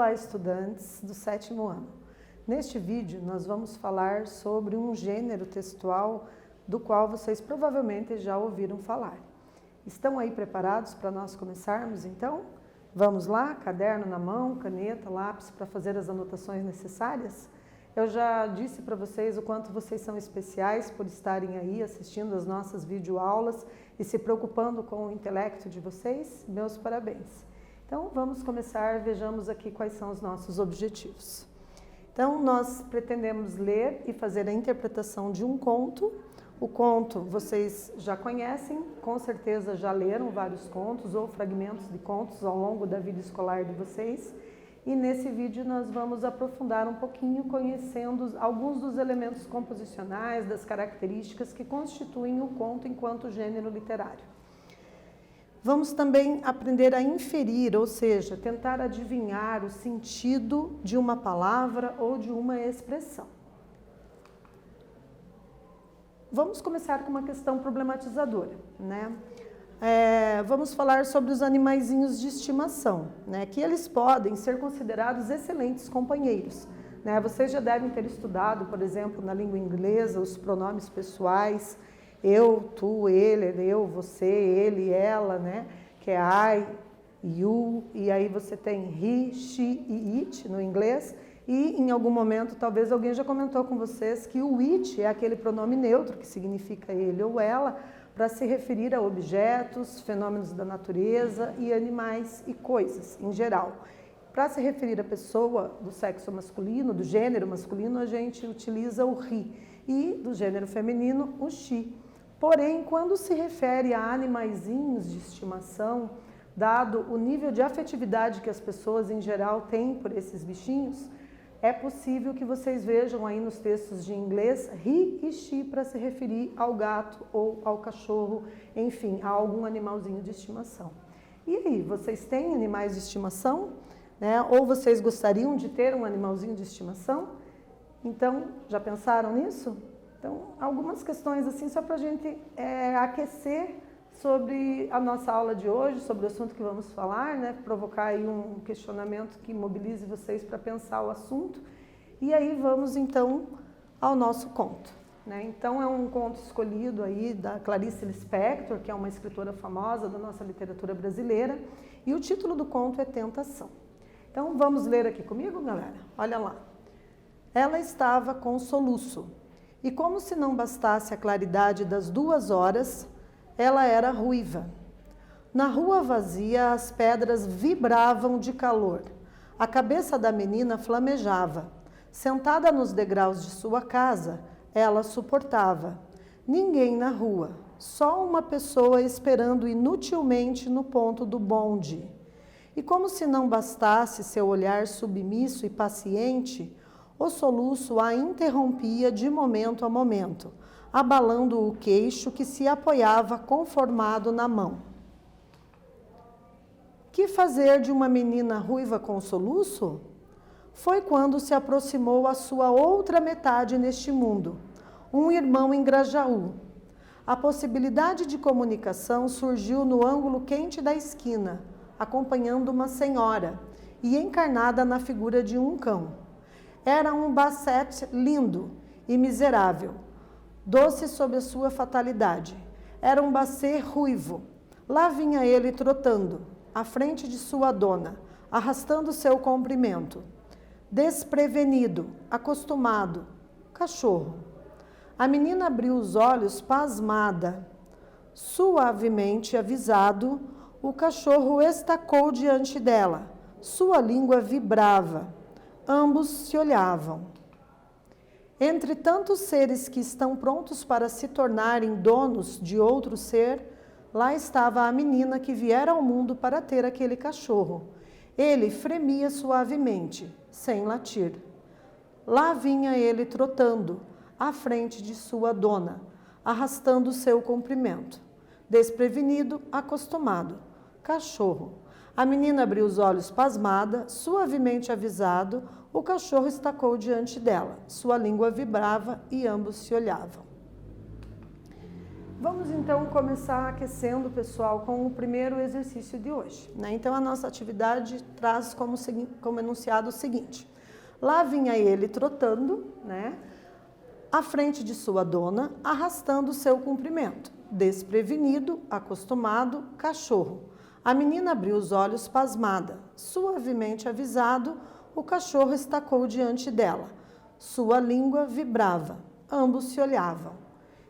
Olá, estudantes do 7º ano. Neste vídeo, nós vamos falar sobre um gênero textual do qual vocês provavelmente já ouviram falar. Estão aí preparados para nós começarmos, então? Vamos lá? Caderno na mão, caneta, lápis para fazer as anotações necessárias? Eu já disse para vocês o quanto vocês são especiais por estarem aí assistindo as nossas videoaulas e se preocupando com o intelecto de vocês. Meus parabéns. Então, vamos começar, vejamos aqui quais são os nossos objetivos. Então, nós pretendemos ler e fazer a interpretação de um conto. O conto vocês já conhecem, com certeza já leram vários contos ou fragmentos de contos ao longo da vida escolar de vocês. E nesse vídeo nós vamos aprofundar um pouquinho, conhecendo alguns dos elementos composicionais, das características que constituem o conto enquanto gênero literário. Vamos também aprender a inferir, ou seja, tentar adivinhar o sentido de uma palavra ou de uma expressão. Vamos começar com uma questão problematizadora, né? Vamos falar sobre os animaizinhos de estimação, né? Que eles podem ser considerados excelentes companheiros, né? Vocês já devem ter estudado, por exemplo, na língua inglesa, os pronomes pessoais, eu, tu, ele, eu, você, ele, ela, né? Que é I, you, e aí você tem he, she e it no inglês. E em algum momento, talvez alguém já comentou com vocês que o it é aquele pronome neutro, que significa ele ou ela, para se referir a objetos, fenômenos da natureza e animais e coisas em geral. Para se referir a pessoa do sexo masculino, do gênero masculino, a gente utiliza o he, e do gênero feminino, o she. Porém, quando se refere a animaizinhos de estimação, dado o nível de afetividade que as pessoas em geral têm por esses bichinhos, é possível que vocês vejam aí nos textos de inglês he e she para se referir ao gato ou ao cachorro, enfim, a algum animalzinho de estimação. E aí, vocês têm animais de estimação? Né? Ou vocês gostariam de ter um animalzinho de estimação? Então, já pensaram nisso? Então, algumas questões assim, só para a gente aquecer sobre a nossa aula de hoje, sobre o assunto que vamos falar, né? Provocar aí um questionamento que mobilize vocês para pensar o assunto. E aí vamos então ao nosso conto, né? Então é um conto escolhido aí da Clarice Lispector, que é uma escritora famosa da nossa literatura brasileira, e o título do conto é Tentação. Então vamos ler aqui comigo, galera? Olha lá. Ela estava com soluço, e como se não bastasse a claridade das 2 horas, ela era ruiva. Na rua vazia, as pedras vibravam de calor. A cabeça da menina flamejava. Sentada nos degraus de sua casa, ela suportava. Ninguém na rua, só uma pessoa esperando inutilmente no ponto do bonde. E como se não bastasse seu olhar submisso e paciente, o soluço a interrompia de momento a momento, abalando o queixo que se apoiava conformado na mão. Que fazer de uma menina ruiva com soluço? Foi quando se aproximou a sua outra metade neste mundo, um irmão em Grajaú. A possibilidade de comunicação surgiu no ângulo quente da esquina, acompanhando uma senhora e encarnada na figura de um cão. Era um basset lindo e miserável, doce sob a sua fatalidade. Era um bacê ruivo. Lá vinha ele trotando, à frente de sua dona, arrastando seu comprimento. Desprevenido, acostumado, cachorro. A menina abriu os olhos pasmada. Suavemente avisado, o cachorro estacou diante dela. Sua língua vibrava. Ambos se olhavam. Entre tantos seres que estão prontos para se tornarem donos de outro ser, lá estava a menina que viera ao mundo para ter aquele cachorro. Ele fremia suavemente, sem latir. Lá vinha ele trotando, à frente de sua dona, arrastando seu comprimento. Desprevenido, acostumado. Cachorro. A menina abriu os olhos pasmada, suavemente avisado, o cachorro estacou diante dela. Sua língua vibrava e ambos se olhavam. Vamos então começar aquecendo o pessoal com o primeiro exercício de hoje, né? Então a nossa atividade traz como enunciado o seguinte: lá vinha ele trotando, né, à frente de sua dona, arrastando seu comprimento. Desprevenido, acostumado, cachorro. A menina abriu os olhos pasmada. Suavemente avisado, o cachorro estacou diante dela. Sua língua vibrava. Ambos se olhavam.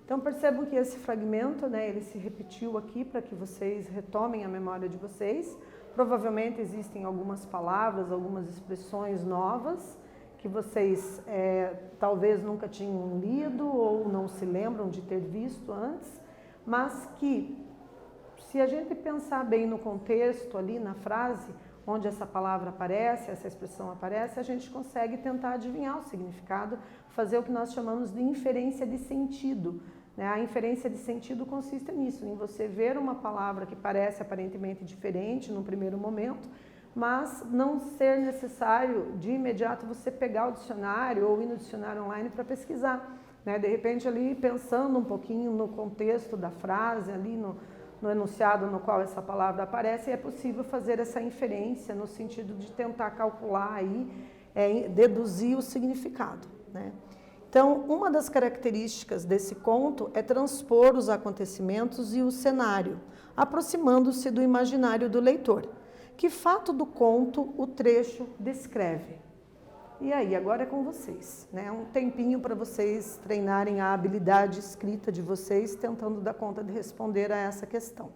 Então percebam que esse fragmento, né, ele se repetiu aqui para que vocês retomem a memória de vocês. Provavelmente existem algumas palavras, algumas expressões novas que vocês talvez nunca tinham lido ou não se lembram de ter visto antes, mas que, se a gente pensar bem no contexto ali, na frase, onde essa palavra aparece, essa expressão aparece, a gente consegue tentar adivinhar o significado, fazer o que nós chamamos de inferência de sentido, né? A inferência de sentido consiste nisso, em você ver uma palavra que parece aparentemente diferente no primeiro momento, mas não ser necessário de imediato você pegar o dicionário ou ir no dicionário online para pesquisar, né? De repente ali pensando um pouquinho no contexto da frase, ali no enunciado no qual essa palavra aparece, é possível fazer essa inferência no sentido de tentar calcular aí, deduzir o significado, né? Então, uma das características desse conto é transpor os acontecimentos e o cenário, aproximando-se do imaginário do leitor. Que fato do conto o trecho descreve? E aí, agora é com vocês, né? Um tempinho para vocês treinarem a habilidade escrita de vocês, tentando dar conta de responder a essa questão.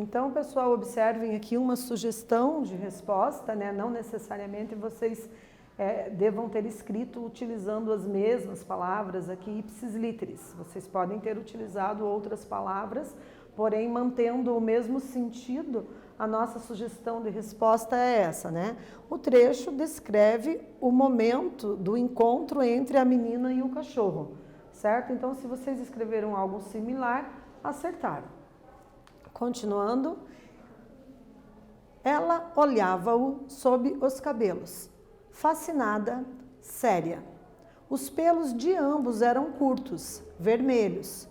Então, pessoal, observem aqui uma sugestão de resposta, né? Não necessariamente vocês devam ter escrito utilizando as mesmas palavras aqui, ipsis literis. Vocês podem ter utilizado outras palavras, porém mantendo o mesmo sentido. A nossa sugestão de resposta é essa, né? O trecho descreve o momento do encontro entre a menina e o cachorro, certo? Então, se vocês escreveram algo similar, acertaram. Continuando, ela olhava-o sob os cabelos, fascinada, séria. Os pelos de ambos eram curtos, vermelhos.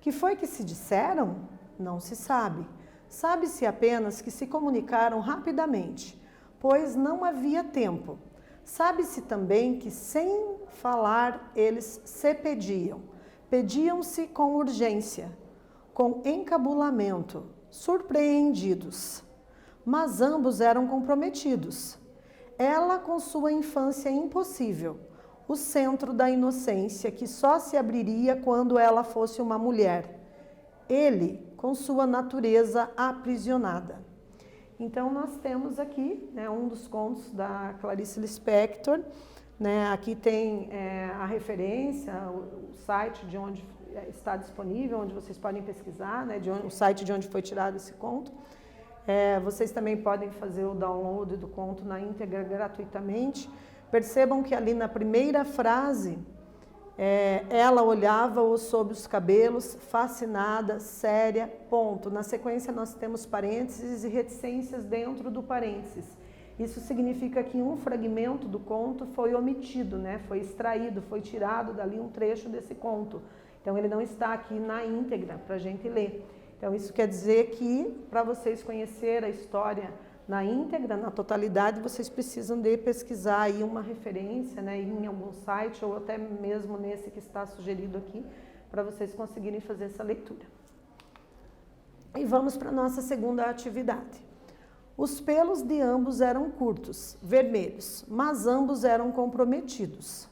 Que foi que se disseram? Não se sabe. Sabe-se apenas que se comunicaram rapidamente, pois não havia tempo. Sabe-se também que, sem falar, eles se pediam. Pediam-se com urgência, com encabulamento, surpreendidos. Mas ambos eram comprometidos. Ela com sua infância impossível, o centro da inocência que só se abriria quando ela fosse uma mulher. Ele com sua natureza aprisionada. Então, nós temos aqui, né, um dos contos da Clarice Lispector, né, aqui tem a referência, o site de onde está disponível, onde vocês podem pesquisar, né, o site de onde foi tirado esse conto. Vocês também podem fazer o download do conto na íntegra gratuitamente. Percebam que ali na primeira frase, ela olhava-o sob os cabelos, fascinada, séria, ponto. Na sequência nós temos parênteses e reticências dentro do parênteses. Isso significa que um fragmento do conto foi omitido, né? Foi extraído, foi tirado dali um trecho desse conto. Então ele não está aqui na íntegra para a gente ler. Então isso quer dizer que para vocês conhecerem a história na íntegra, na totalidade, vocês precisam de pesquisar aí uma referência, né, em algum site ou até mesmo nesse que está sugerido aqui, para vocês conseguirem fazer essa leitura. E vamos para a nossa segunda atividade. Os pelos de ambos eram curtos, vermelhos, mas ambos eram comprometidos.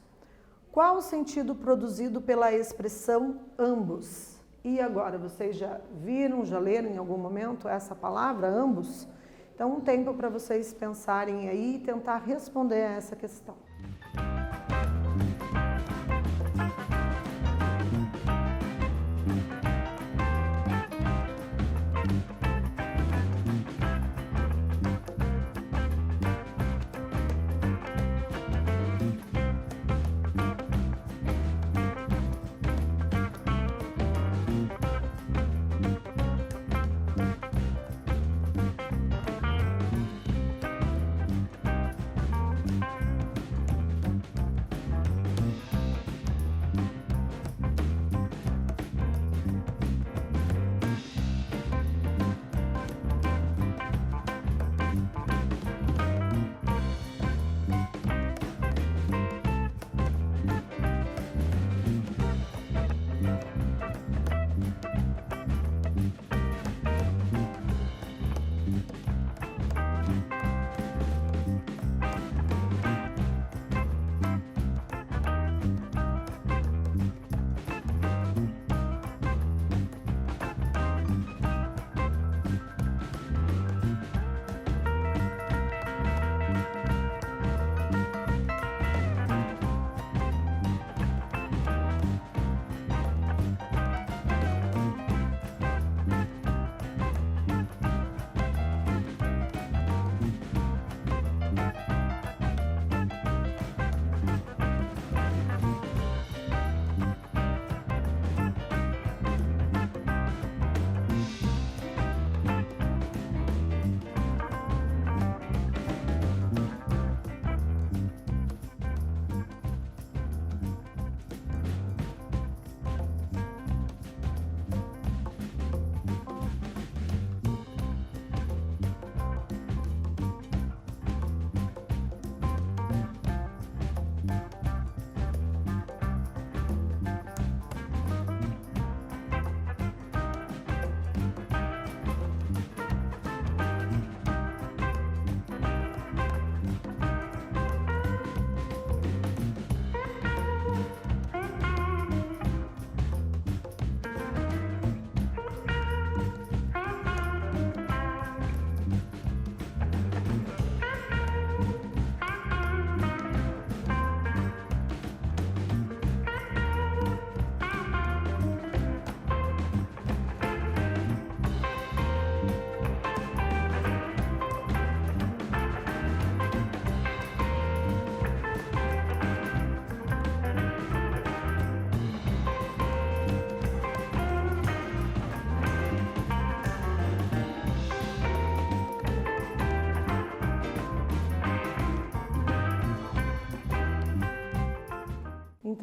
Qual o sentido produzido pela expressão ambos? E agora, vocês já viram, já leram em algum momento essa palavra, ambos? Então, um tempo para vocês pensarem aí e tentar responder a essa questão.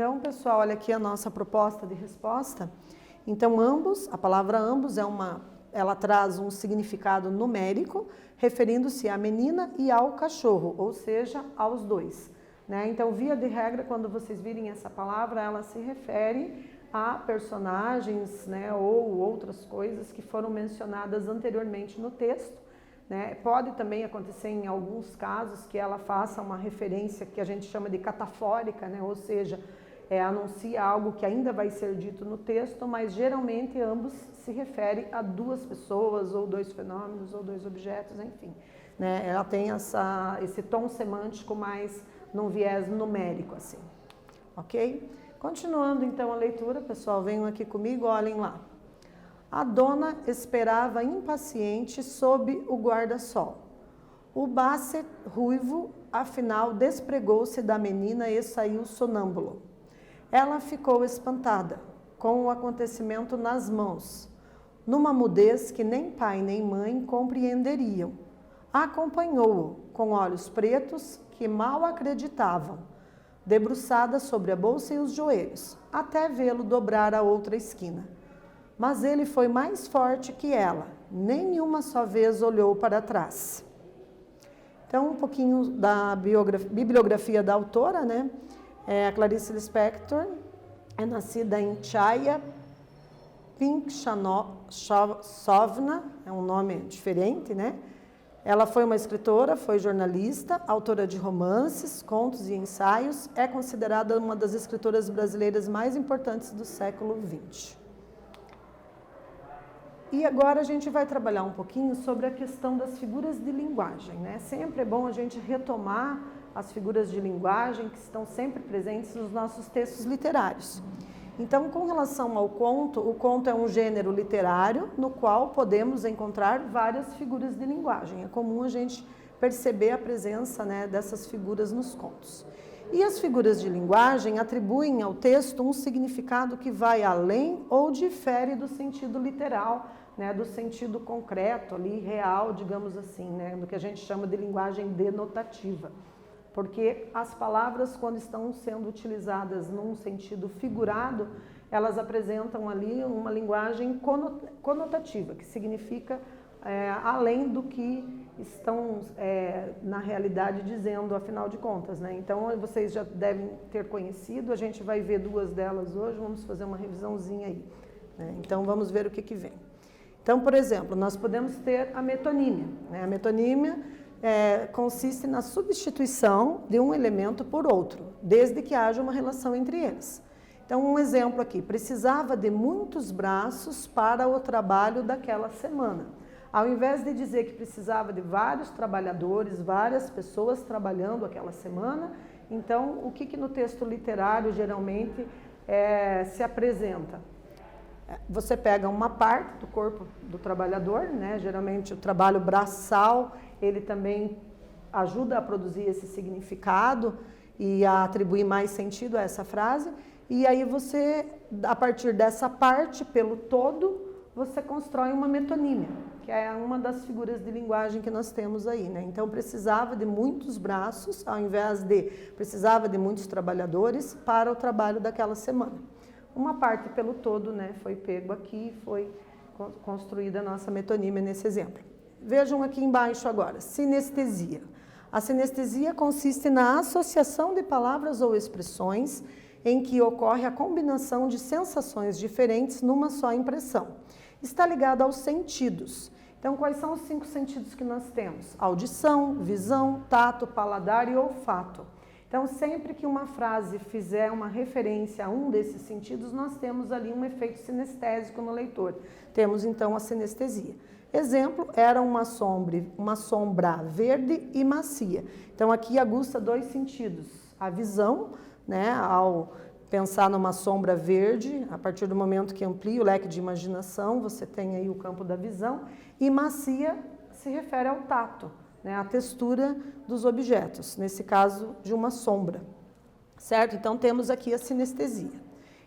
Então, pessoal, olha aqui a nossa proposta de resposta. Então, ambos, a palavra ambos ela traz um significado numérico, referindo-se à menina e ao cachorro, ou seja, aos dois, né? Então, via de regra, quando vocês virem essa palavra, ela se refere a personagens, né, ou outras coisas que foram mencionadas anteriormente no texto, né? Pode também acontecer em alguns casos que ela faça uma referência que a gente chama de catafórica, né? Ou seja, anuncia algo que ainda vai ser dito no texto, mas geralmente ambos se refere a duas pessoas, ou dois fenômenos, ou dois objetos, enfim, né? Ela tem esse tom semântico mais num viés numérico, assim, ok? Continuando então a leitura, pessoal, venham aqui comigo, olhem lá. A dona esperava impaciente sob o guarda-sol. O Basset ruivo, afinal, despregou-se da menina e saiu sonâmbulo. Ela ficou espantada, com o acontecimento nas mãos, numa mudez que nem pai nem mãe compreenderiam. Acompanhou-o, com olhos pretos que mal acreditavam, debruçada sobre a bolsa e os joelhos, até vê-lo dobrar a outra esquina. Mas ele foi mais forte que ela, nem uma só vez olhou para trás. Então, um pouquinho da bibliografia da autora, né? A Clarice Lispector é nascida em Chaya Pinkchavsovna, é um nome diferente, né? Ela foi uma escritora, foi jornalista, autora de romances, contos e ensaios, é considerada uma das escritoras brasileiras mais importantes do século XX. E agora a gente vai trabalhar um pouquinho sobre a questão das figuras de linguagem, né? Sempre é bom a gente retomar as figuras de linguagem que estão sempre presentes nos nossos textos literários. Então, com relação ao conto, o conto é um gênero literário no qual podemos encontrar várias figuras de linguagem. É comum a gente perceber a presença, né, dessas figuras nos contos. E as figuras de linguagem atribuem ao texto um significado que vai além ou difere do sentido literal, né, do sentido concreto, ali, real, digamos assim, né, do que a gente chama de linguagem denotativa. Porque as palavras, quando estão sendo utilizadas num sentido figurado, elas apresentam ali uma linguagem conotativa, que significa além do que estão, na realidade, dizendo, afinal de contas, né? Então, vocês já devem ter conhecido, a gente vai ver duas delas hoje, vamos fazer uma revisãozinha aí, né? Então, vamos ver o que vem. Então, por exemplo, nós podemos ter a metonímia, né? A metonímia consiste na substituição de um elemento por outro, desde que haja uma relação entre eles. Então, um exemplo aqui, precisava de muitos braços para o trabalho daquela semana. Ao invés de dizer que precisava de vários trabalhadores, várias pessoas trabalhando aquela semana, então, o que no texto literário geralmente se apresenta? Você pega uma parte do corpo do trabalhador, né? Geralmente o trabalho braçal, ele também ajuda a produzir esse significado e a atribuir mais sentido a essa frase. E aí você, a partir dessa parte, pelo todo, você constrói uma metonímia, que é uma das figuras de linguagem que nós temos aí, né? Então, precisava de muitos braços, ao invés de precisava de muitos trabalhadores para o trabalho daquela semana. Uma parte pelo todo, né, foi pego aqui, foi construída a nossa metonímia nesse exemplo. Vejam aqui embaixo agora, sinestesia. A sinestesia consiste na associação de palavras ou expressões em que ocorre a combinação de sensações diferentes numa só impressão. Está ligada aos sentidos. Então, quais são os 5 sentidos que nós temos? Audição, visão, tato, paladar e olfato. Então, sempre que uma frase fizer uma referência a um desses sentidos, nós temos ali um efeito sinestésico no leitor. Temos, então, a sinestesia. Exemplo, era uma sombra verde e macia. Então, aqui aguça 2 sentidos. A visão, né, ao pensar numa sombra verde, a partir do momento que amplia o leque de imaginação, você tem aí o campo da visão. E macia se refere ao tato, né, a textura dos objetos, nesse caso de uma sombra, certo? Então, temos aqui a sinestesia.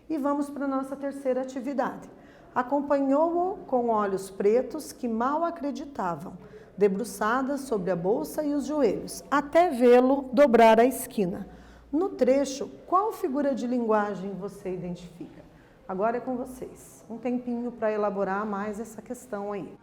E vamos para a nossa terceira atividade. Acompanhou-o com olhos pretos que mal acreditavam, debruçada sobre a bolsa e os joelhos, até vê-lo dobrar a esquina. No trecho, qual figura de linguagem você identifica? Agora é com vocês. Um tempinho para elaborar mais essa questão aí.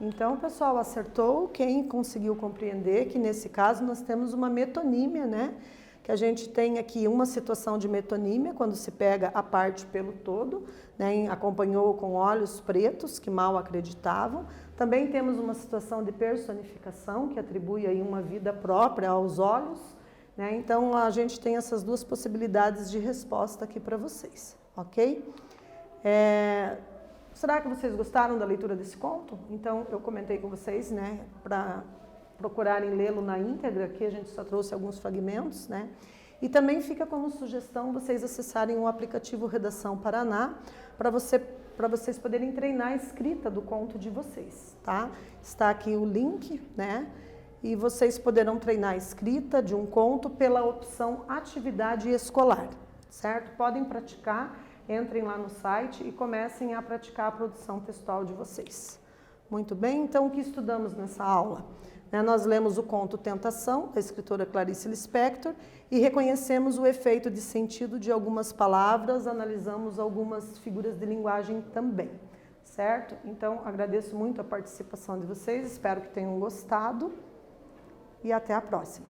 Então, pessoal, acertou quem conseguiu compreender que, nesse caso, nós temos uma metonímia, né? Que a gente tem aqui uma situação de metonímia, quando se pega a parte pelo todo, né? Acompanhou com olhos pretos, que mal acreditavam. Também temos uma situação de personificação, que atribui aí uma vida própria aos olhos, né? Então, a gente tem essas duas possibilidades de resposta aqui para vocês, ok? Será que vocês gostaram da leitura desse conto? Então, eu comentei com vocês, né, para procurarem lê-lo na íntegra, aqui a gente só trouxe alguns fragmentos, né? E também fica como sugestão vocês acessarem o aplicativo Redação Paraná, para vocês poderem treinar a escrita do conto de vocês, tá? Está aqui o link, né? E vocês poderão treinar a escrita de um conto pela opção Atividade Escolar, certo? Podem praticar. Entrem lá no site e comecem a praticar a produção textual de vocês. Muito bem, então o que estudamos nessa aula? Nós lemos o conto Tentação, da escritora Clarice Lispector, e reconhecemos o efeito de sentido de algumas palavras, analisamos algumas figuras de linguagem também, certo? Então, agradeço muito a participação de vocês, espero que tenham gostado e até a próxima.